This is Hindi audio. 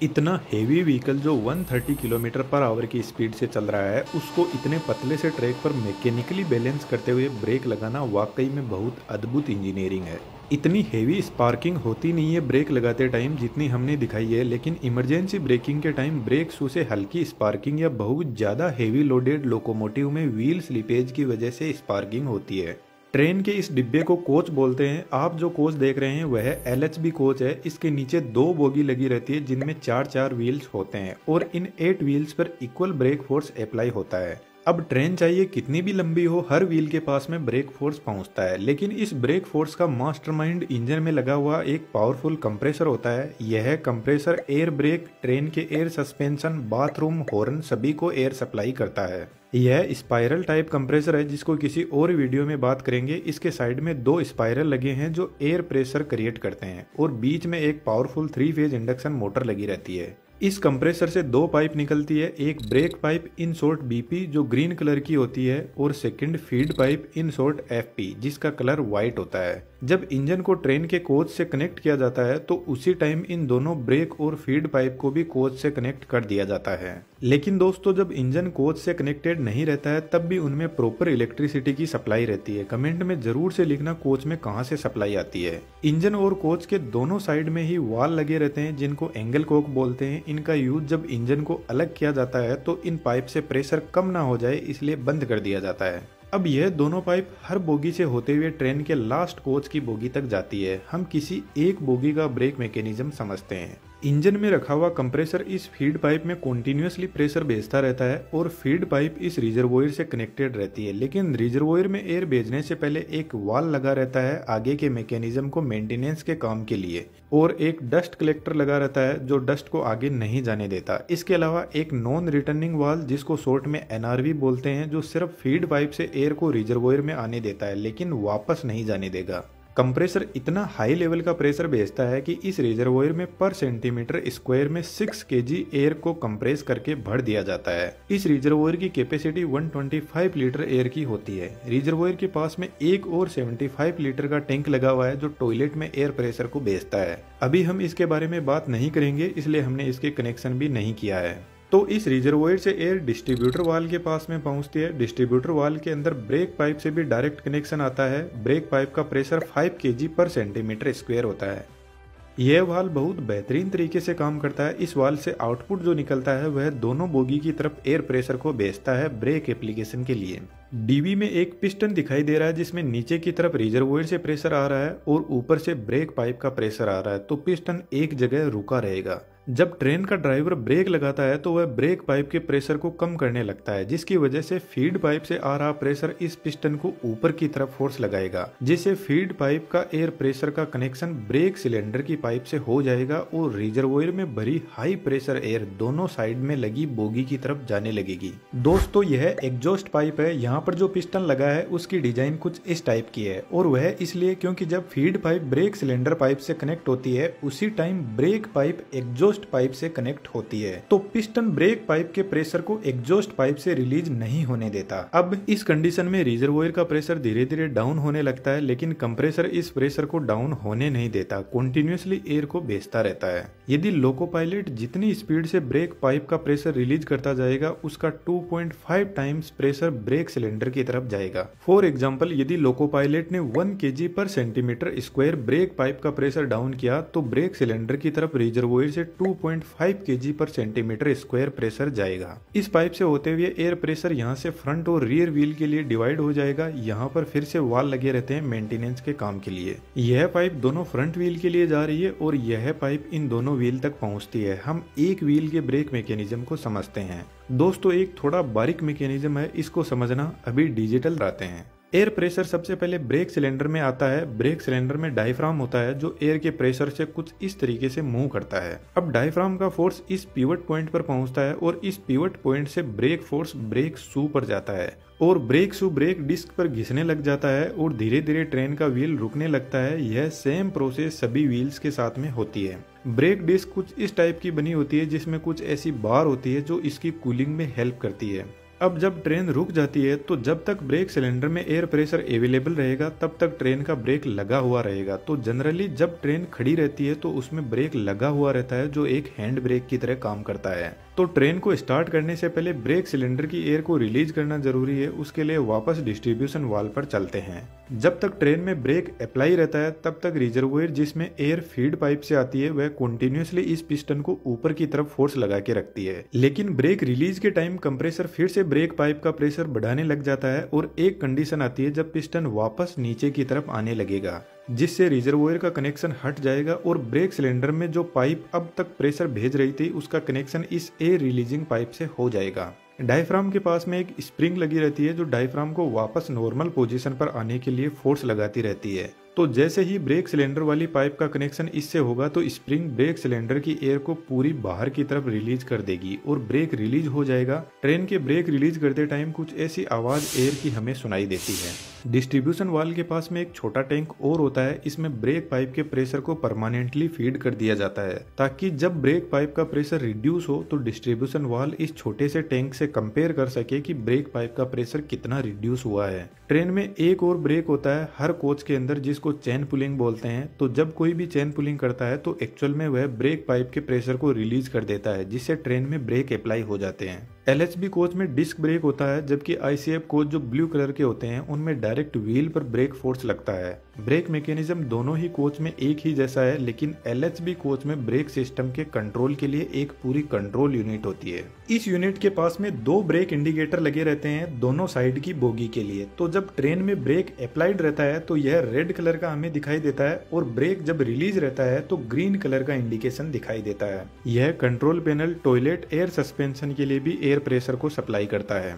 इतना हेवी व्हीकल जो 130 किलोमीटर पर आवर की स्पीड से चल रहा है, उसको इतने पतले से ट्रैक पर मैकेनिकली बैलेंस करते हुए ब्रेक लगाना वाकई में बहुत अद्भुत इंजीनियरिंग है। इतनी हेवी स्पार्किंग होती नहीं है ब्रेक लगाते टाइम जितनी हमने दिखाई है, लेकिन इमरजेंसी ब्रेकिंग के टाइम ब्रेक शू से हल्की स्पार्किंग या बहुत ज़्यादा हेवी लोडेड लोकोमोटिव में व्हील स्लिपेज की वजह से स्पार्किंग होती है। ट्रेन के इस डिब्बे को कोच बोलते हैं। आप जो कोच देख रहे हैं वह LHB कोच है। इसके नीचे 2 बोगी लगी रहती है जिनमें 4-4 व्हील्स होते हैं और इन 8 व्हील्स पर इक्वल ब्रेक फोर्स अप्लाई होता है। अब ट्रेन चाहिए कितनी भी लंबी हो, हर व्हील के पास में ब्रेक फोर्स पहुंचता है, लेकिन इस ब्रेक फोर्स का मास्टरमाइंड इंजन में लगा हुआ एक पावरफुल कंप्रेसर होता है। यह कंप्रेसर एयर ब्रेक, ट्रेन के एयर सस्पेंशन, बाथरूम, हॉर्न सभी को एयर सप्लाई करता है। यह स्पाइरल टाइप कंप्रेसर है जिसको किसी और वीडियो में बात करेंगे। इसके साइड में 2 स्पाइरल लगे हैं जो एयर प्रेशर क्रिएट करते हैं और बीच में एक पावरफुल 3 फेज इंडक्शन मोटर लगी रहती है। इस कंप्रेसर से 2 पाइप निकलती है, एक break pipe in short BP जो ग्रीन कलर की होती है और second feed pipe in short FP जिसका कलर व्हाइट होता है। जब इंजन को ट्रेन के कोच से कनेक्ट किया जाता है तो उसी टाइम इन दोनों ब्रेक और फीड पाइप को भी कोच से कनेक्ट कर दिया जाता है। लेकिन दोस्तों, जब इंजन कोच से कनेक्टेड नहीं रहता है तब भी उनमें प्रॉपर इलेक्ट्रिसिटी की सप्लाई रहती है। कमेंट में जरूर से लिखना कोच में कहां से सप्लाई आती है। इंजन और कोच के दोनों साइड में ही वाल लगे रहते हैं जिनको एंगल कोक बोलते हैं। इनका यूज जब इंजन को अलग किया जाता है तो इन पाइप से प्रेशर कम ना हो जाए इसलिए बंद कर दिया जाता है। अब यह दोनों पाइप हर बोगी से होते हुए ट्रेन के लास्ट कोच की बोगी तक जाती है। हम किसी एक बोगी का ब्रेक मैकेनिज्म समझते हैं। इंजन में रखा हुआ कंप्रेसर इस फीड पाइप में कॉन्टिन्यूसली प्रेशर भेजता रहता है और फीड पाइप इस रिजर्वोयर से कनेक्टेड रहती है, लेकिन रिजर्वोयर में एयर भेजने से पहले एक वाल लगा रहता है आगे के मैकेनिज्म को मेंटेनेंस के काम के लिए, और एक डस्ट कलेक्टर लगा रहता है जो डस्ट को आगे नहीं जाने देता। इसके अलावा एक नॉन रिटर्निंग वाल जिसको शॉर्ट में NRV बोलते हैं जो सिर्फ फीड पाइप से एयर को रिजर्वोयर में आने देता है लेकिन वापस नहीं जाने देगा। कंप्रेसर इतना हाई लेवल का प्रेशर भेजता है कि इस रिजर्वोयर में पर सेंटीमीटर स्क्वायर में 6 kg एयर को कंप्रेस करके भर दिया जाता है। इस रिजर्वोयर की कैपेसिटी 125 लीटर एयर की होती है। रिजर्वोयर के पास में एक और 75 लीटर का टैंक लगा हुआ है जो टॉयलेट में एयर प्रेशर को भेजता है। अभी हम इसके बारे में बात नहीं करेंगे इसलिए हमने इसके कनेक्शन भी नहीं किया है। तो इस रिजर्वोयर से एयर डिस्ट्रीब्यूटर वाल के पास में पहुंचती है। डिस्ट्रीब्यूटर वाल के अंदर ब्रेक पाइप से भी डायरेक्ट कनेक्शन आता है। ब्रेक पाइप का प्रेशर 5 kg पर सेंटीमीटर स्क्वायर होता है। यह वाल बहुत बेहतरीन तरीके से काम करता है। इस वाल से आउटपुट जो निकलता है वह दोनों बोगी की तरफ एयर प्रेशर को भेजता है ब्रेक एप्लीकेशन के लिए। DB में एक पिस्टन दिखाई दे रहा है जिसमें नीचे की तरफ रिजर्वोयर से प्रेशर आ रहा है और ऊपर से ब्रेक पाइप का प्रेशर आ रहा है, तो पिस्टन एक जगह रुका रहेगा। जब ट्रेन का ड्राइवर ब्रेक लगाता है तो वह ब्रेक पाइप के प्रेशर को कम करने लगता है, जिसकी वजह से फीड पाइप से आ रहा प्रेशर इस पिस्टन को ऊपर की तरफ फोर्स लगाएगा, जिससे फीड पाइप का एयर प्रेशर का कनेक्शन ब्रेक सिलेंडर की पाइप से हो जाएगा और रिजर्वोयर में भरी हाई प्रेशर एयर दोनों साइड में लगी बोगी की तरफ जाने लगेगी। दोस्तों, यह एग्जॉस्ट पाइप है। यहाँ पर जो पिस्टन लगा है उसकी डिजाइन कुछ इस टाइप की है और वह इसलिए क्योंकि जब feed pipe brake cylinder pipe से कनेक्ट होती है उसी time break pipe exhaust pipe से कनेक्ट होती है, तो पिस्टन ब्रेक पाइप के प्रेशर को एग्जॉस्ट पाइप से रिलीज नहीं होने देता। अब इस कंडीशन में रिजर्वोयर का प्रेशर धीरे धीरे डाउन होने लगता है, लेकिन कंप्रेसर इस प्रेशर को डाउन होने नहीं देता, कॉन्टिन्यूसली एयर को भेजता रहता है। यदि लोको पायलट जितनी स्पीड से ब्रेक पाइप का प्रेशर रिलीज करता जाएगा उसका 2.5 टाइम्स प्रेशर ब्रेक सिलेंडर की तरफ जाएगा। फॉर एग्जाम्पल, यदि लोको पायलट ने 1 kg पर सेंटीमीटर स्क्वायर ब्रेक पाइप का प्रेशर डाउन किया तो ब्रेक सिलेंडर की तरफ रिजर्वोयर से 2.5 kg पर सेंटीमीटर स्क्वायर प्रेशर जाएगा। इस पाइप से होते हुए एयर प्रेशर यहाँ से फ्रंट और रियर व्हील के लिए डिवाइड हो जाएगा। यहाँ पर फिर से वाल लगे रहते हैं मेंटेनेंस के काम के लिए। यह पाइप दोनों फ्रंट व्हील के लिए जा रही है और यह पाइप इन दोनों व्हील तक पहुँचती है। हम एक व्हील के ब्रेक मैकेनिज्म को समझते हैं। दोस्तों, एक थोड़ा बारीक मैकेनिज्म है, इसको समझना अभी डिजिटल आते हैं। एयर प्रेशर सबसे पहले ब्रेक सिलेंडर में आता है। ब्रेक सिलेंडर में डायफ्राम होता है जो एयर के प्रेशर से कुछ इस तरीके से मूव करता है। अब डायफ्राम का फोर्स इस पिवट पॉइंट पर पहुंचता है और इस पिवट पॉइंट से ब्रेक फोर्स ब्रेक शू पर जाता है और ब्रेक शू ब्रेक डिस्क पर घिसने लग जाता है और धीरे धीरे ट्रेन का व्हील रुकने लगता है। यह सेम प्रोसेस सभी व्हील्स के साथ में होती है। ब्रेक डिस्क कुछ इस टाइप की बनी होती है जिसमें कुछ ऐसी बार होती है जो इसकी कूलिंग में हेल्प करती है। अब जब ट्रेन रुक जाती है तो जब तक ब्रेक सिलेंडर में एयर प्रेशर अवेलेबल रहेगा तब तक ट्रेन का ब्रेक लगा हुआ रहेगा। तो जनरली जब ट्रेन खड़ी रहती है तो उसमें ब्रेक लगा हुआ रहता है जो एक हैंड ब्रेक की तरह काम करता है। तो ट्रेन को स्टार्ट करने से पहले ब्रेक सिलेंडर की एयर को रिलीज करना जरूरी है, उसके लिए वापस डिस्ट्रीब्यूशन वाल्व पर चलते हैं। जब तक ट्रेन में ब्रेक अप्लाई रहता है तब तक रिजर्वोयर जिसमें एयर फीड पाइप से आती है वह कंटिन्यूअसली इस पिस्टन को ऊपर की तरफ फोर्स लगा के रखती है। लेकिन ब्रेक रिलीज के टाइम कंप्रेसर फिर से ब्रेक पाइप का प्रेशर बढ़ाने लग जाता है और एक कंडीशन आती है जब पिस्टन वापस नीचे की तरफ आने लगेगा, जिससे रिजर्वोयर का कनेक्शन हट जाएगा और ब्रेक सिलेंडर में जो पाइप अब तक प्रेशर भेज रही थी उसका कनेक्शन इस एयर रिलीजिंग पाइप से हो जाएगा। डायफ्राम के पास में एक स्प्रिंग लगी रहती है जो डायफ्राम को वापस नॉर्मल पोजीशन पर आने के लिए फोर्स लगाती रहती है। तो जैसे ही ब्रेक सिलेंडर वाली पाइप का कनेक्शन इससे होगा तो स्प्रिंग ब्रेक सिलेंडर की एयर को पूरी बाहर की तरफ रिलीज कर देगी और ब्रेक रिलीज हो जाएगा। ट्रेन के ब्रेक रिलीज करते टाइम कुछ ऐसी आवाज एयर की हमें सुनाई देती है। डिस्ट्रीब्यूशन वाल्व के पास में एक छोटा टैंक और होता है, इसमें ब्रेक पाइप के प्रेशर को परमानेंटली फीड कर दिया जाता है ताकि जब ब्रेक पाइप का प्रेशर रिड्यूस हो तो डिस्ट्रीब्यूशन वाल्व इस छोटे से टैंक से कंपेयर कर सके कि ब्रेक पाइप का प्रेशर कितना रिड्यूस हुआ है। ट्रेन में एक और ब्रेक होता है हर कोच के अंदर जिसको चेन पुलिंग बोलते हैं। तो जब कोई भी चेन पुलिंग करता है तो एक्चुअल में वह ब्रेक पाइप के प्रेशर को रिलीज कर देता है जिससे ट्रेन में ब्रेक अप्लाई हो जाते हैं। LHB कोच में डिस्क ब्रेक होता है जबकि ICF कोच जो ब्लू कलर के होते हैं उनमें डायरेक्ट व्हील पर ब्रेक फोर्स लगता है। ब्रेक मैकेनिज्म दोनों ही कोच में एक ही जैसा है, लेकिन LHB कोच में ब्रेक सिस्टम के कंट्रोल के लिए एक पूरी कंट्रोल यूनिट होती है। इस यूनिट के पास में 2 ब्रेक इंडिकेटर लगे रहते हैं दोनों साइड की बोगी के लिए। तो जब ट्रेन में ब्रेक अप्लाइड रहता है तो यह रेड कलर का हमें दिखाई देता है और ब्रेक जब रिलीज रहता है तो ग्रीन कलर का इंडिकेशन दिखाई देता है। यह control panel toilet air suspension के लिए भी एयर प्रेशर को सप्लाई करता है।